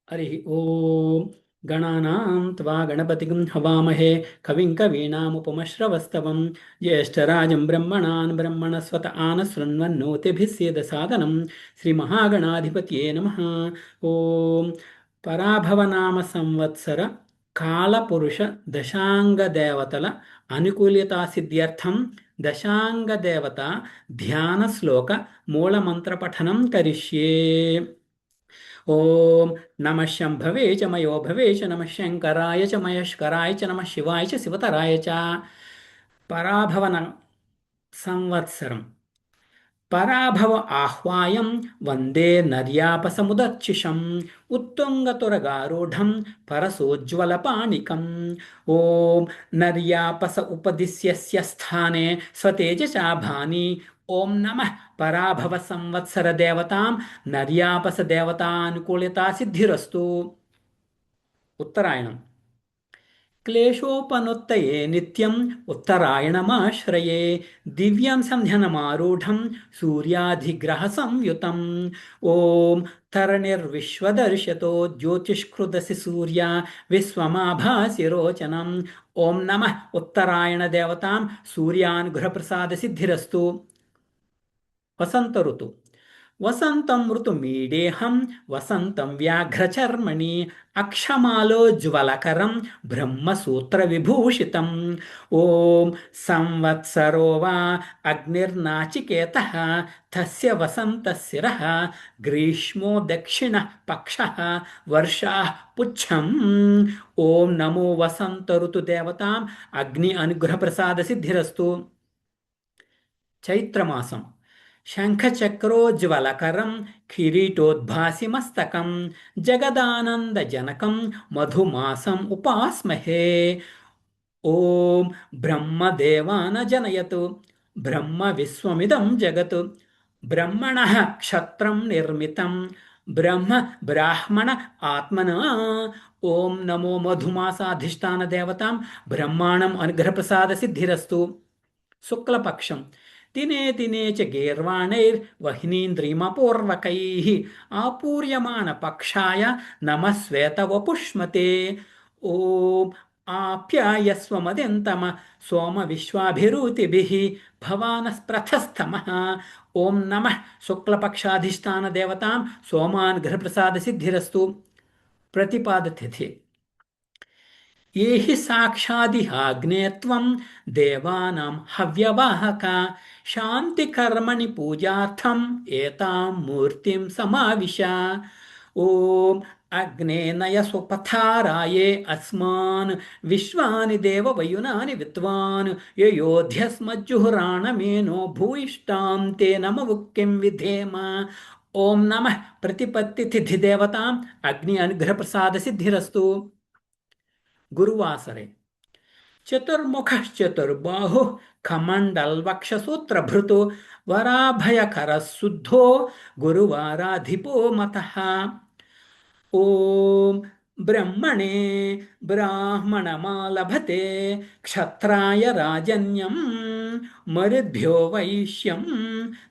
हरिः ॐ गणानां त्वा गणपतिं हवामहे कविं कवीनामुपमश्रवस्तवं ज्येष्ठराजं ब्रह्मणान् ब्रह्मणस्वत आनशृण्वन्नोतिभिः सेदसादनं श्रीमहागणाधिपतये नमः। ॐ పరాభవనామ సంవత్సర కాలపురుష దశాంగదేవతల అనుకూల్యతా సిద్ధ్యర్థం దశాంగదేవత ధ్యాన శ్లోక మూలమంత్ర పఠనం కరిష్యే. ఓం నమ శంభవే చ మయో భవే చ నమ శంకరాయ చ మహేశ్వరాయ చ నమ శివాయ చ శివతరాయ చ. పరాభవన సంవత్సరం పరాభవ ఆహ్వాయం వందే నర్యాపసముదర్చిషం ఉత్తుంగతురగారూఢం పరసోజ్వలపాణికం. ఓం నర్యాపస ఉపదిశ్యస్య స్థానే స్వతేజసా భాని. ఓం నమః పరాభవ సంవత్సర దేవతాం నర్యాపస దేవతానుకూలతా సిద్ధిరస్తు. ఉత్తరాయణం. క్లేశోపనుత్తయే నిత్యం ఉత్తరాయణమాశ్రయే దివ్యం సంధ్యనమారూఢం సూర్యాధిగ్రహ సంయుతం. ఓం తరణిర్విశ్వదర్శతో జ్యోతిష్కృదసి సూర్య విశ్వమాభాసి రోచనం. ఓం నమః ఉత్తరాయణ దేవతాం సూర్యానుగ్రహప్రసాద సిద్ధిరస్తు. వసంత ఋతు. వసంతం ఋతుమీడేహం వసంతం వ్యాఘ్రచర్మణి అక్షమాలోజ్వలకరం బ్రహ్మసూత్ర విభూషితం. ఓం సంవత్సరో వా అగ్నిర్నాచికేతః తస్య వసంతశిరః గ్రీష్మో దక్షిణ పక్షః వర్షాః పుచ్చం. ఓం నమో వసంత ఋతుదేవతాం అగ్ని అనుగ్రహ ప్రసాద సిద్ధిరస్తు. చైత్రమాసం. శంఖచక్రోజ్వలకరం కిరీటోద్భాసి మస్తకం జగదానందజనకం మధుమాసం ఉపాస్మహే. ఓం బ్రహ్మదేవాన జనయతు బ్రహ్మ విశ్వమిదం జగత్ బ్రహ్మణః క్షత్రం నిర్మితం బ్రహ్మ బ్రాహ్మణ ఆత్మనా. ఓం నమో మధుమాసాధిష్టాన దేవతాం బ్రహ్మాణం అనుగ్రహప్రసాద సిద్ధిరస్తు. శుక్లపక్షం. దినే దినే చ గీర్వాణైర్వహ్నీంద్రియమపూర్వకైః ఆపూర్యమాన పక్షాయ నమః శ్వేతవపుష్మతే. ఓం ఆప్యాయస్వమదింతమ సోమ విశ్వాభిరూతిభిః భవానస్ప్రథస్థమః. ఓం నమః శుక్లపక్షాధిష్టాన దేవతాం సోమానుగ్రహప్రసాద సిద్ధిరస్తు. ప్రతిపాద తిథి. ఏహి సాక్షాదిహాగ్నే త్వం దేవానాం హవ్యవాహక శాంతికర్మణి పూజార్థం ఏతాం మూర్తిం సమావిశ. ఓం అగ్నే నయ సుపథారాయే అస్మాన్ విశ్వాని దేవ వయునాని విద్వాన్ యయోధ్యస్మజ్జుహురాణమేనో భూయిష్టాం తే నమవుక్కిం విధేమ. ఓం నమః ప్రతిపత్తి తిథి దేవతాం అగ్ని అనుగ్రహ ప్రసాద సిద్ధిరస్తు. గురువాసరే. చతుర్ముఖశ్చతుర్బాహు కమండల్వక్షసూత్రభృతు వరాభయకరశుద్ధో గురువారాధిపో మతః. ఓం బ్రహ్మణే బ్రాహ్మణమాలభతే క్షత్రాయ రాజన్యం మరుద్భ్యో వైశ్యం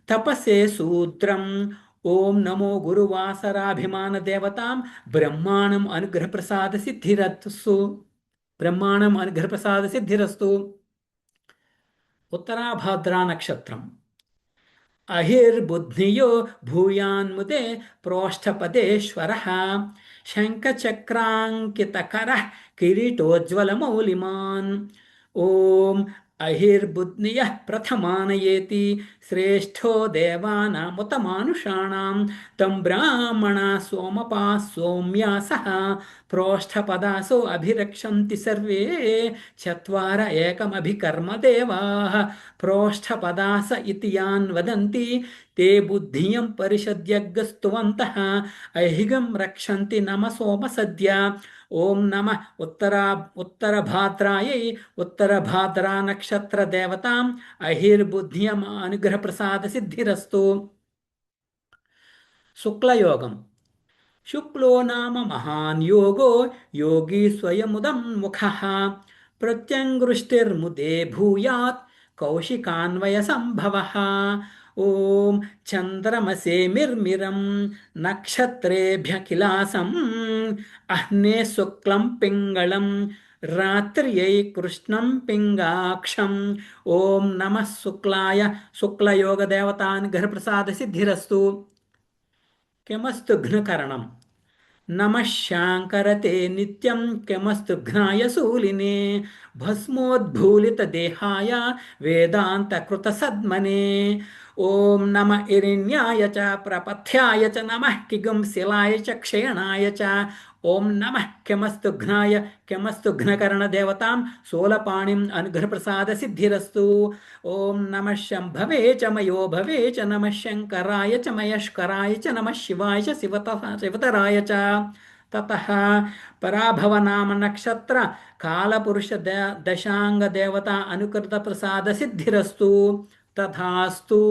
తపసే శూద్రం. ఓం నమో గురువాసరాభిమాన దేవతాం బ్రహ్మాణం అనుగ్రహ ప్రసాద సిద్ధిరస్తు. బ్రహ్మాణం అనుగ్రహ ప్రసాద సిద్ధిరస్తు. ఉత్తరాభాద్రా నక్షత్రం. అహిర్బుద్ధియో భూయాన్ముదే ప్రోష్ఠపదేశ్వరః శంఖచక్రాంకితకరః కిరీటోజ్వలమౌలిమాన్. ఓం అహిర్బుద్ధియః ప్రథమానయేతి శ్రేష్ఠో దేవానాముత మానుషాణాం తం బ్రాహ్మణా సోమపా సౌమ్యాసః ప్రోష్ఠపదాసో అభిరక్షంతి సర్వే చత్వార ఏకమభికర్మ దేవాః ప్రోష్ఠపదాస ఇతి యాన్ వదంతి తే బుద్ధియం పరిషద్యగ్స్తువంతః ఐహిగం రక్షంతి నమ సోమ సద్య. ఓం నమ ఉత్తరభాద్రాయై ఉత్తరభాద్రా నక్షత్ర దేవతాం అహిర్బుద్ధ్యం అనుగ్రహ ప్రసాద సిద్ధిరస్తు. శుక్లయోగం. శుక్లో నామ మహాన్ యోగో యోగి స్వయముదం ముఖః ప్రత్యంగృష్టిర్ముదే భూయాత్ కౌశికాన్వయ సంభవః. ॐ चन्द्रमसे मिर्मिरं नक्षत्रेभ्यखिलासम् अह्ने शुक्लं पिङ्गळं रात्र्यै कृष्णं पिङ्गाक्षम् ॐ नमः शुक्लाय शुक्लयोगदेवतानुग्रहप्रसादसिद्धिरस्तु किमस्तु घ्नकरणम् नमः शाङ्करते नित्यं किमस्तु घ्नाय शूलिने भस्मोद्भूलितदेहाय वेदान्तकृतसद्मने ॐ नम इरिण्याय च प्रपथ्याय च नमः किगुंसिलाय च क्षयणाय च ॐ नमः किमस्तु घ्नाय किमस्तु घ्नकरणदेवतां शूलपाणिम् अनुग्रहप्रसादसिद्धिरस्तु ॐ नमः शम्भवे च मयो भवे च नमः शङ्कराय च मयस्कराय च नमः शिवाय च शिवतराय च ततः पराभव नाम नक्षत्र कालपुरुष दशांग देवता अनुकृत प्रसाद सिद्धिरस्तु तथास्तु।